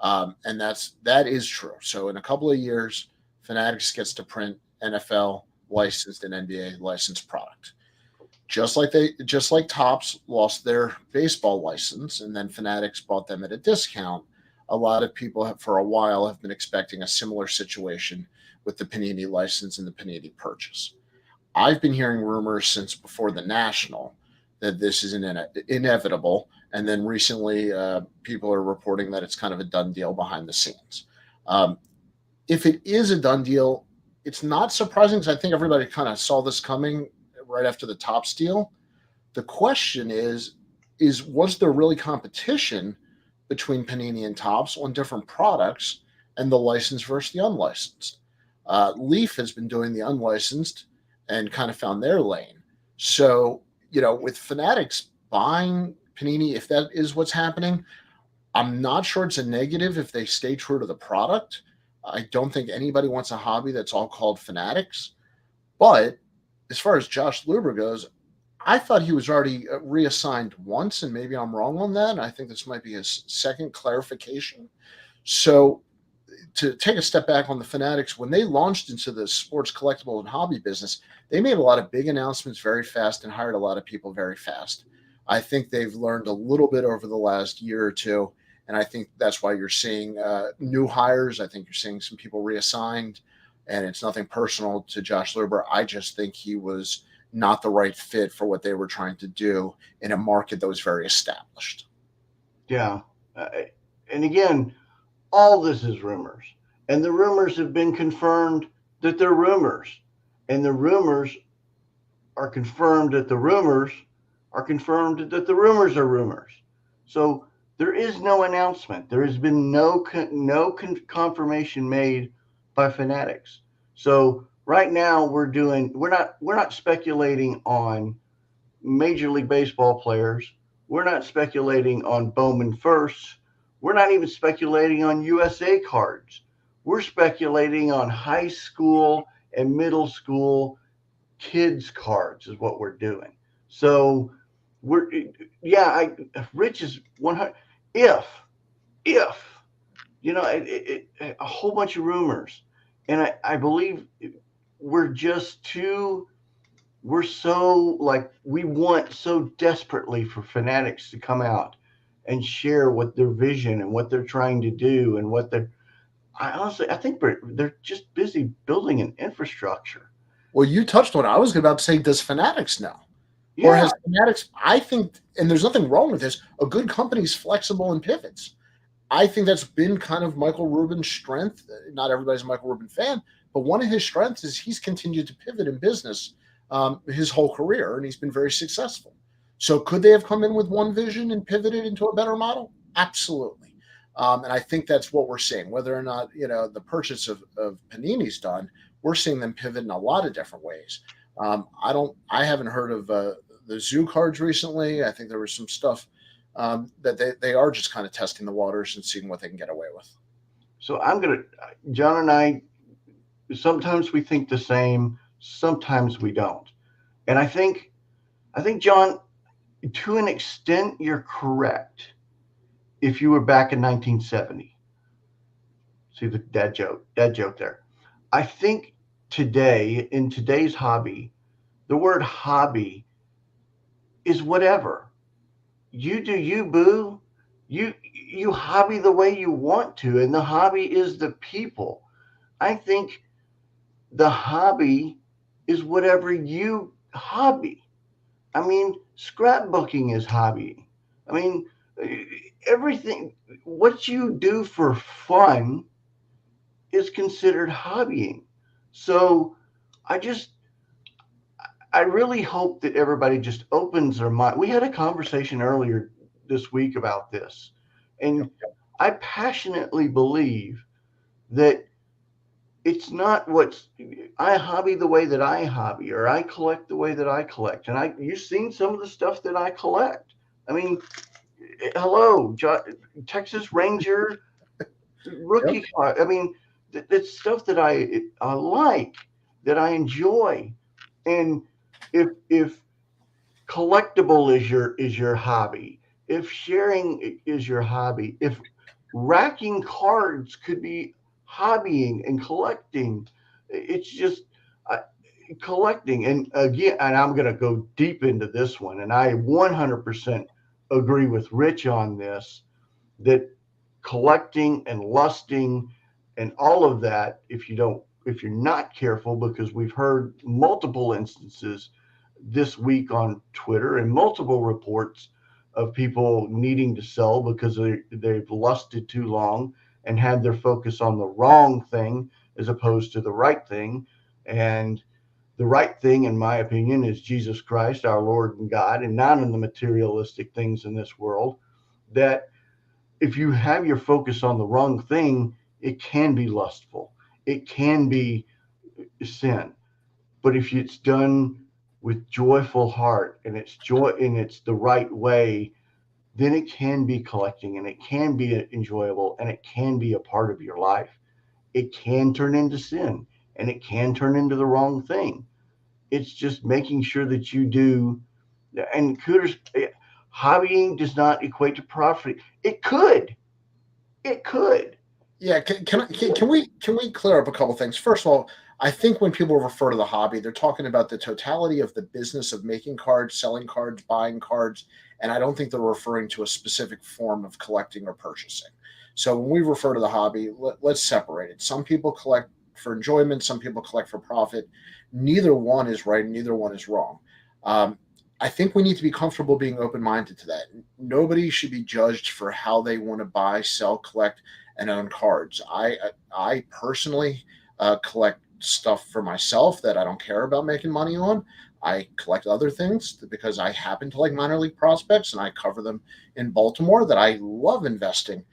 and that is true. So in a couple of years, Fanatics gets to print NFL licensed and NBA licensed product. Just like Topps lost their baseball license, and then Fanatics bought them at a discount. A lot of people for a while have been expecting a similar situation with the Panini license and the Panini purchase. I've been hearing rumors since before the National that this is inevitable, and then recently people are reporting that it's kind of a done deal behind the scenes. Um, if it is a done deal, it's not surprising because I think everybody kind of saw this coming right after the Topps deal. The question is was there really competition between Panini and Topps on different products and the licensed versus the unlicensed? Leaf has been doing the unlicensed and kind of found their lane. So, with Fanatics buying Panini, if that is what's happening, I'm not sure it's a negative if they stay true to the product. I don't think anybody wants a hobby that's all called Fanatics. But as far as Josh Luber goes, I thought he was already reassigned once, and maybe I'm wrong on that. I think this might be his second clarification. So, to take a step back on the Fanatics, when they launched into the sports collectible and hobby business, they made a lot of big announcements very fast and hired a lot of people very fast. I think they've learned a little bit over the last year or two, and I think that's why you're seeing new hires. I think you're seeing some people reassigned, and it's nothing personal to Josh Luber. I just think he was not the right fit for what they were trying to do in a market that was very established. Yeah. And again, all this is rumors. And the rumors have been confirmed that they're rumors. And the rumors are confirmed that the rumors are confirmed that the rumors are rumors. So there is no announcement. There has been no confirmation made by Fanatics. So right now we're not speculating on Major League Baseball players. We're not speculating on Bowman firsts. We're not even speculating on USA cards. We're speculating on high school and middle school kids cards is what we're doing. So we're Rich is 100 if a whole bunch of rumors, and I believe we're just too we're so like we want so desperately for Fanatics to come out and share what their vision and what they're trying to do and what they're I think they're just busy building an infrastructure. Well, you touched on it. I was about to say, does Fanatics know? Or Yeah. has Fanatics, I think, and there's nothing wrong with this, a good company is flexible and pivots. I think that's been kind of Michael Rubin's strength. Not everybody's a Michael Rubin fan, but one of his strengths is he's continued to pivot in business his whole career, and he's been very successful. So could they have come in with one vision and pivoted into a better model? Absolutely. And I think that's what we're seeing. Whether or not the purchase of Panini's done, we're seeing them pivot in a lot of different ways. I haven't heard of the zoo cards recently. I think there was some stuff that they are just kind of testing the waters and seeing what they can get away with. So John and I, sometimes we think the same, sometimes we don't. And I think, John, to an extent, you're correct. If you were back in 1970, see the dad joke there. I think today, in today's hobby, the word hobby is whatever. You do you, boo. You hobby the way you want to, and the hobby is the people. I think the hobby is whatever you hobby. I mean, scrapbooking is hobby. I mean, everything what you do for fun is considered hobbying. So I just I really hope that everybody just opens their mind. We had a conversation earlier this week about this, and I passionately believe that it's not what's I hobby the way that I hobby, or I collect the way that I collect. And you've seen some of the stuff that I collect. I mean, hello, Texas Ranger rookie card. I mean, it's stuff that I like, that I enjoy. And if collectible is your hobby, if sharing is your hobby, if racking cards could be hobbying and collecting, it's just uh, collecting. And again, and I'm going to go deep into this one, and I 100% agree with Rich on this, that collecting and lusting and all of that, if you're not careful, because we've heard multiple instances this week on Twitter and multiple reports of people needing to sell because they've lusted too long and had their focus on the wrong thing as opposed to the right thing. And the right thing, in my opinion, is Jesus Christ, our Lord and God, and not in the materialistic things in this world. That if you have your focus on the wrong thing, it can be lustful. It can be sin. But if it's done with joyful heart, and it's joy and it's the right way, then it can be collecting, and it can be enjoyable, and it can be a part of your life. It can turn into sin, and it can turn into the wrong thing. It's just making sure that you do. And Cooter's hobbying does not equate to profit. It could. It could. Yeah, can we clear up a couple things? First of all, I think when people refer to the hobby, they're talking about the totality of the business of making cards, selling cards, buying cards, and I don't think they're referring to a specific form of collecting or purchasing. So when we refer to the hobby, let's separate it. Some people collect for enjoyment, some people collect for profit. Neither one is right, and neither one is wrong. Um, I think we need to be comfortable being open minded to that. Nobody should be judged for how they want to buy, sell, collect, and own cards. I personally collect stuff for myself that I don't care about making money on. I collect other things because I happen to like minor league prospects, and I cover them in Baltimore. That I love investing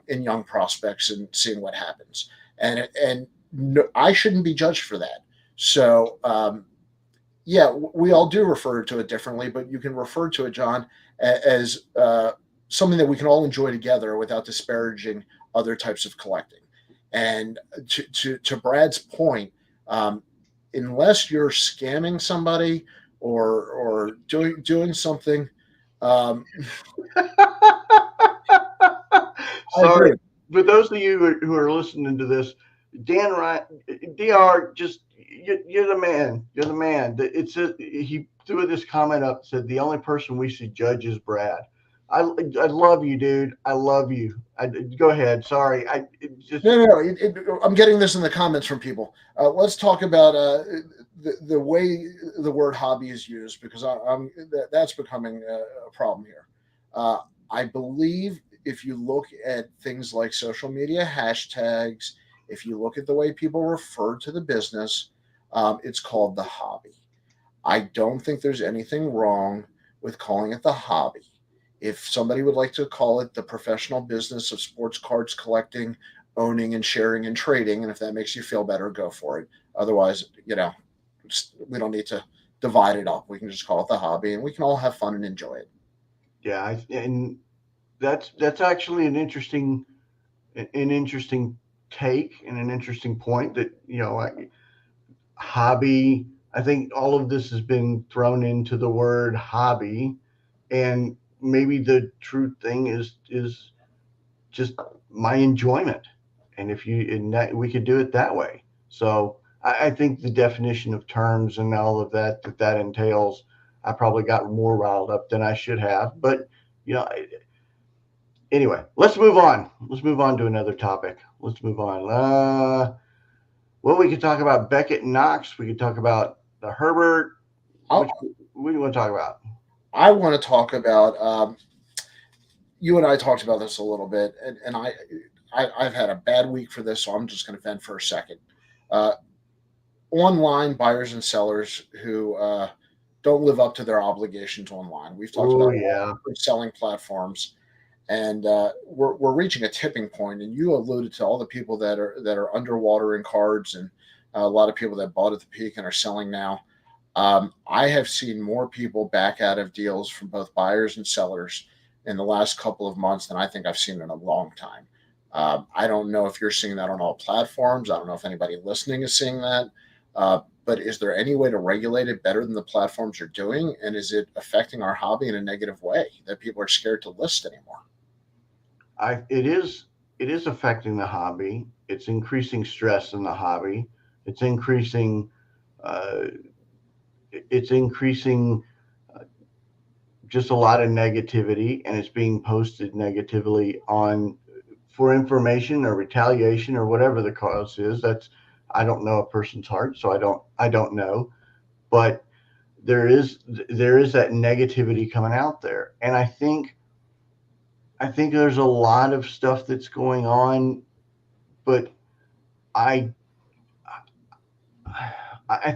in young prospects and seeing what happens. And no, I shouldn't be judged for that. So yeah, we all do refer to it differently, but you can refer to it, John, as something that we can all enjoy together without disparaging other types of collecting. And to Brad's point, unless you're scamming somebody or doing something, um, I Sorry, agree. for those of you who are listening to this, Dan Ryan, Dr. Just you're the man. You're the man. He threw this comment up, said the only person we should judge is Brad. I love you, dude. I love you. Go ahead. Sorry. I'm getting this in the comments from people. Let's talk about the way the word hobby is used, because that's becoming a problem here. I believe if you look at things like social media hashtags, if you look at the way people refer to the business, it's called the hobby. I don't think there's anything wrong with calling it the hobby. If somebody would like to call it the professional business of sports cards collecting, owning and sharing and trading, and if that makes you feel better, go for it. Otherwise, we don't need to divide it up. We can just call it the hobby, and we can all have fun and enjoy it. Yeah, and that's actually an interesting take and an interesting point that like hobby. I think all of this has been thrown into the word hobby, and maybe the true thing is just my enjoyment. And if you and that we could do it that way. So I think the definition of terms and all of that entails, I probably got more riled up than I should have. But you know, anyway, let's move on. Let's move on to another topic. Let's move on. Well, we could talk about Beckett NOXX. We could talk about the Herbert. What do you want to talk about? I want to talk about. You and I talked about this a little bit, and I've had a bad week for this, so I'm just going to vent for a second. Online buyers and sellers who don't live up to their obligations online. We've talked about selling platforms, and we're reaching a tipping point. And you alluded to all the people that are underwater in cards, and a lot of people that bought at the peak and are selling now. I have seen more people back out of deals from both buyers and sellers in the last couple of months than I think I've seen in a long time. I don't know if you're seeing that on all platforms. I don't know if anybody listening is seeing that. But is there any way to regulate it better than the platforms are doing? And is it affecting our hobby in a negative way that people are scared to list anymore? It is affecting the hobby. It's increasing stress in the hobby. It's increasing. It's increasing just a lot of negativity, and it's being posted negatively for information or retaliation or whatever the cause is. I don't know a person's heart, so I don't know, but there is that negativity coming out there, and I think there's a lot of stuff that's going on, but I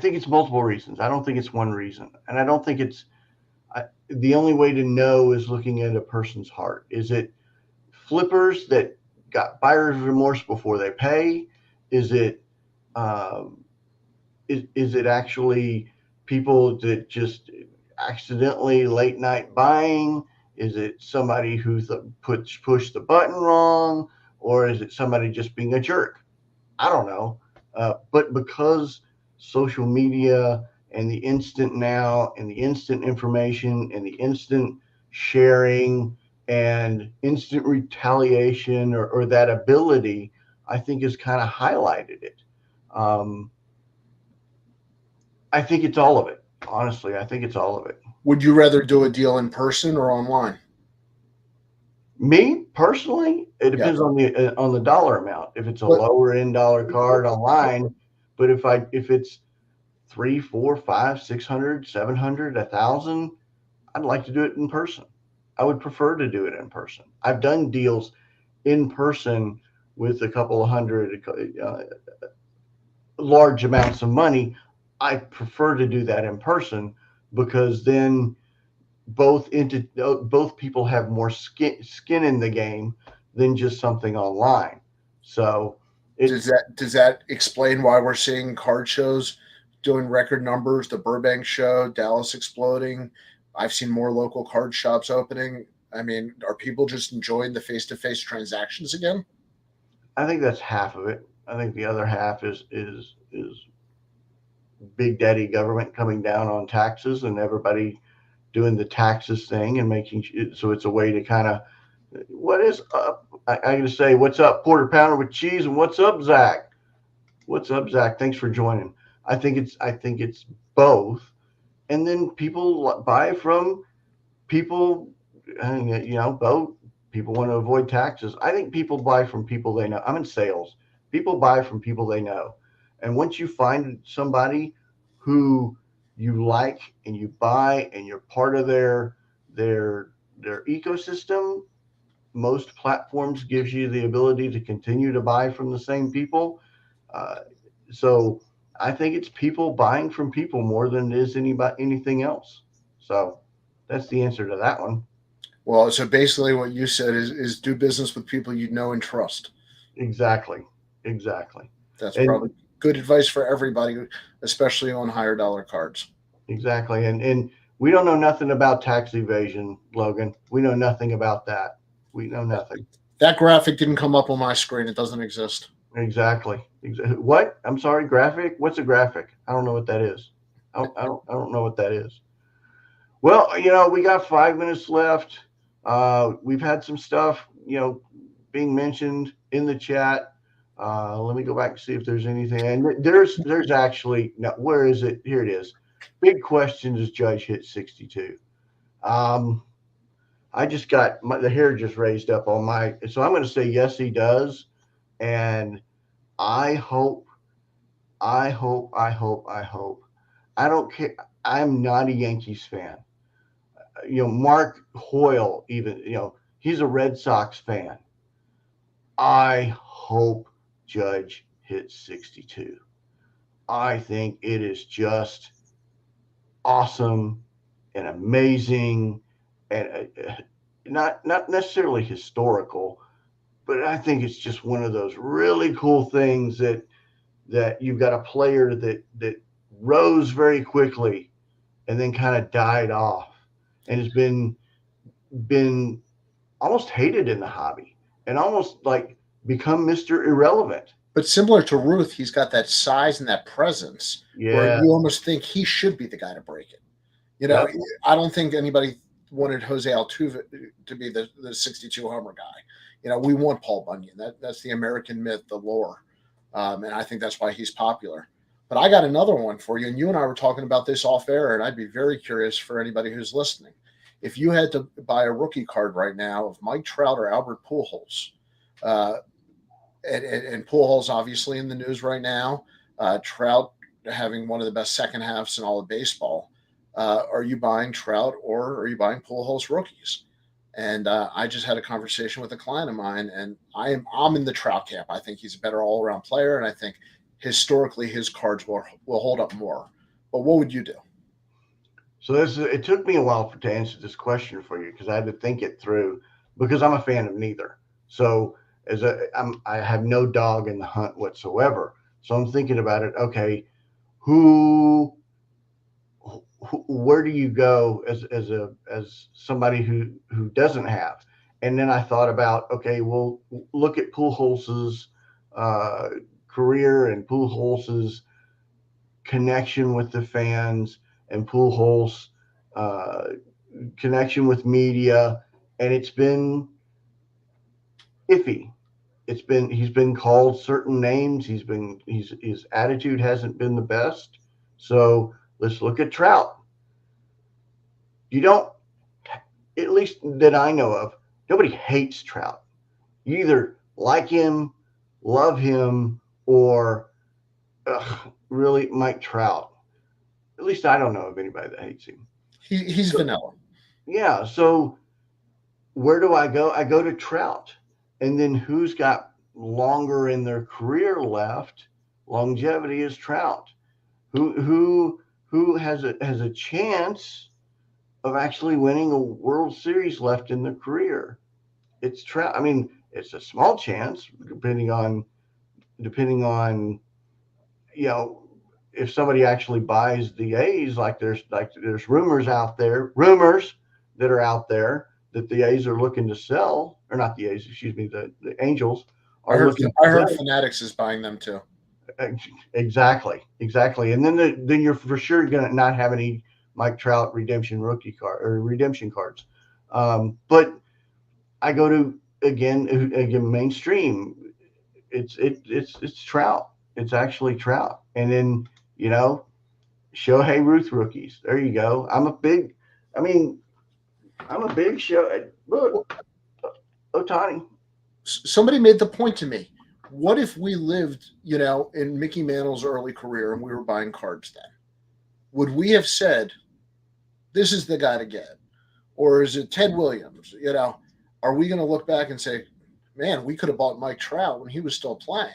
think it's multiple reasons. I don't think it's one reason, and I don't think it's the only way to know is looking at a person's heart. Is it flippers that got buyer's remorse before they pay? Is it is it actually people that just accidentally late night buying? Is it somebody who pushed the button wrong, or is it somebody just being a jerk? I don't know. But because social media and the instant now and the instant information and the instant sharing and instant retaliation or that ability, I think has kind of highlighted it. I think it's all of it. Honestly, I think it's all of it. Would you rather do a deal in person or online? Me personally, it depends on the dollar amount. If it's a lower end dollar card online, but if it's 3, 4, 5, 600, 700, 1,000, I'd like to do it in person. I would prefer to do it in person. I've done deals in person with a couple of hundred, large amounts of money. I prefer to do that in person because then both people have more skin in the game than just something online. So does that explain why we're seeing card shows doing record numbers? The Burbank show, Dallas exploding. I've seen more local card shops opening. I mean, are people just enjoying the face-to-face transactions again? I think that's half of it. I think the other half is big daddy government coming down on taxes and everybody doing the taxes thing and making so it's a way to kind of, what is up? I got to say, what's up, quarter pounder with cheese, and what's up, Zach? What's up, Zach? Thanks for joining. I think it's both, and then people buy from people, both. People want to avoid taxes. I think people buy from people they know. I'm in sales. People buy from people they know, and once you find somebody who you like and you buy and you're part of their ecosystem, most platforms gives you the ability to continue to buy from the same people. So I think it's people buying from people more than it is anything else. So that's the answer to that one. Well, so basically what you said is do business with people you know and trust. Exactly. That's good advice for everybody, especially on higher dollar cards. Exactly. And we don't know nothing about tax evasion, Logan. We know nothing about that. We know nothing. That graphic didn't come up on my screen. It doesn't exist. Exactly. What? I'm sorry, graphic? What's a graphic? I don't know what that is. I don't know what that is. Well, we got 5 minutes left. We've had some stuff, being mentioned in the chat. Let me go back and see if there's anything. And there's actually, no, where is it? Here it is. Big question, does Judge hit 62? I just got the hair just raised up on so I'm going to say yes, he does. And I hope. I don't care. I'm not a Yankees fan. Mark Hoyle, even, he's a Red Sox fan. I hope Judge hits 62. I think it is just awesome and amazing, and not necessarily historical, but I think it's just one of those really cool things that you've got a player that rose very quickly and then kind of died off and has been almost hated in the hobby and almost like become Mr. Irrelevant. But similar to Ruth, he's got that size and that presence where you almost think he should be the guy to break it. Yep. I don't think anybody wanted Jose Altuve to be the 62 homer guy. We want Paul Bunyan. That's the American myth, the lore. And I think that's why he's popular. But I got another one for you. And you and I were talking about this off air, and I'd be very curious for anybody who's listening. If you had to buy a rookie card right now of Mike Trout or Albert Pujols, and Pujols obviously in the news right now, Trout having one of the best second halves in all of baseball, are you buying Trout or are you buying Pujols rookies? And I just had a conversation with a client of mine, and I'm in the Trout camp. I think he's a better all-around player, and I think historically his cards will hold up more. But what would you do? So it took me a while to answer this question for you because I had to think it through because I'm a fan of neither. So I have no dog in the hunt whatsoever. So I'm thinking about it. Okay, where do you go as somebody who doesn't have? And then I thought about, okay, well, look at Pujols' career and Pujols' connection with the fans and Pujols' connection with media, and it's been iffy. He's been called certain names. His attitude hasn't been the best. So let's look at Trout. You don't, at least that I know of, nobody hates Trout. You either like him, love him, or really Mike Trout. At least I don't know of anybody that hates him. He's vanilla. Yeah. So where do I go? I go to Trout. And then who's got longer in their career left? Longevity is Trout. Who has a chance of actually winning a World Series left in their career? It's Trout. I mean, it's a small chance depending on if somebody actually buys the A's, there's rumors that are out there that the A's are looking to sell, or not the A's, excuse me, the Angels are looking. I heard Fanatics is buying them too. Exactly. And then you're for sure going to not have any Mike Trout redemption rookie card or redemption cards. But I go to again mainstream. It's Trout. It's actually Trout. And then Shohei Ruth rookies. There you go. I'm a big show. Look, Ohtani. Somebody made the point to me. What if we lived, in Mickey Mantle's early career and we were buying cards then? Would we have said, this is the guy to get? Or is it Ted Williams? Are we going to look back and say, man, we could have bought Mike Trout when he was still playing?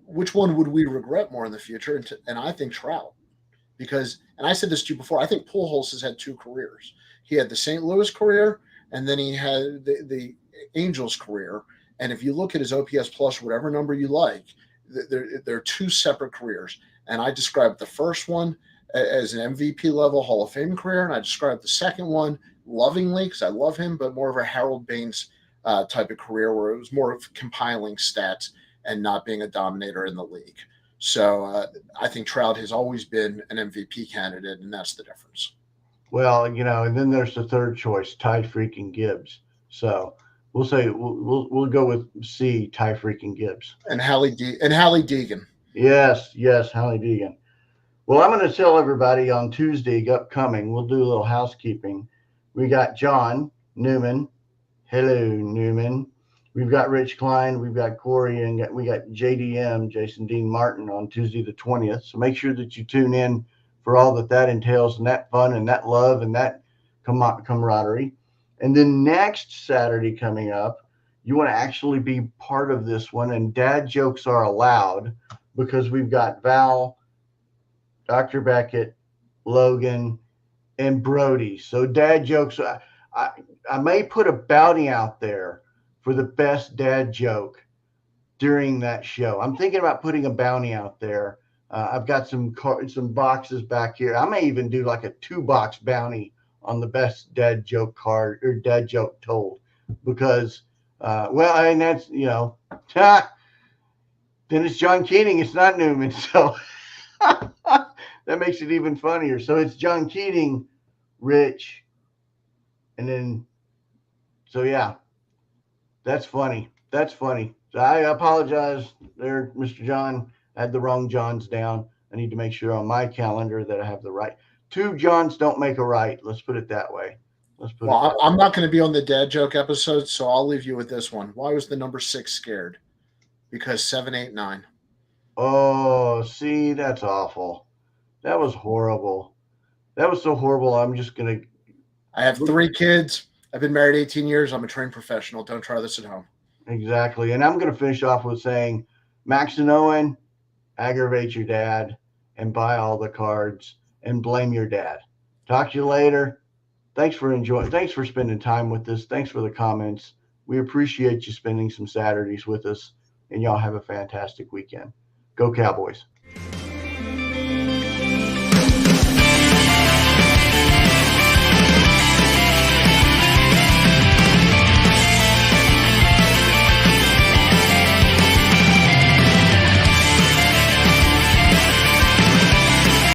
Which one would we regret more in the future? And I think Trout. Because, and I said this to you before, I think Pujols has had two careers. He had the St. Louis career, and then he had the Angels career. And if you look at his OPS plus, whatever number you like, they're two separate careers. And I described the first one as an MVP level Hall of Fame career, and I described the second one lovingly because I love him, but more of a Harold Baines type of career where it was more of compiling stats and not being a dominator in the league. So I think Trout has always been an MVP candidate, and that's the difference. Well, and then there's the third choice, Ty freaking Gibbs. So we'll say we'll go with C, Ty freaking Gibbs. And Hallie Deegan. Yes, Hallie Deegan. Well, I'm going to tell everybody on Tuesday upcoming, we'll do a little housekeeping. We got John Newman. Hello, Newman. We've got Rich Klein. We've got Corey, and we got JDM, Jason Dean Martin, on Tuesday the 20th. So make sure that you tune in for all that entails, and that fun and that love and that camaraderie. And then next Saturday coming up, you want to actually be part of this one, and dad jokes are allowed because we've got Val, Dr. Beckett, Logan, and Brody. So dad jokes, I may put a bounty out there for the best dad joke during that show. I'm thinking about putting a bounty out there. I've got some boxes back here. I may even do like a 2-box bounty on the best dad joke card or dad joke told, because and that's then it's John Keating, it's not Newman, so that makes it even funnier. So it's John Keating, Rich, and then that's funny. So I apologize there, Mr. John. I had the wrong Johns down. I need to make sure on my calendar that I have the right. 2 Johns don't make a right. Let's put it that way. I'm not going to be on the dad joke episode, so I'll leave you with this one. Why was the number 6 scared? Because 7, 8, 9. Oh, see, that's awful. That was horrible. That was so horrible. I have 3 kids. I've been married 18 years. I'm a trained professional. Don't try this at home. Exactly. And I'm going to finish off with saying, Max and Owen, aggravate your dad and buy all the cards and blame your dad. Talk to you later. Thanks for spending time with us. Thanks for the comments. We appreciate you spending some Saturdays with us, and y'all have a fantastic weekend. Go Cowboys.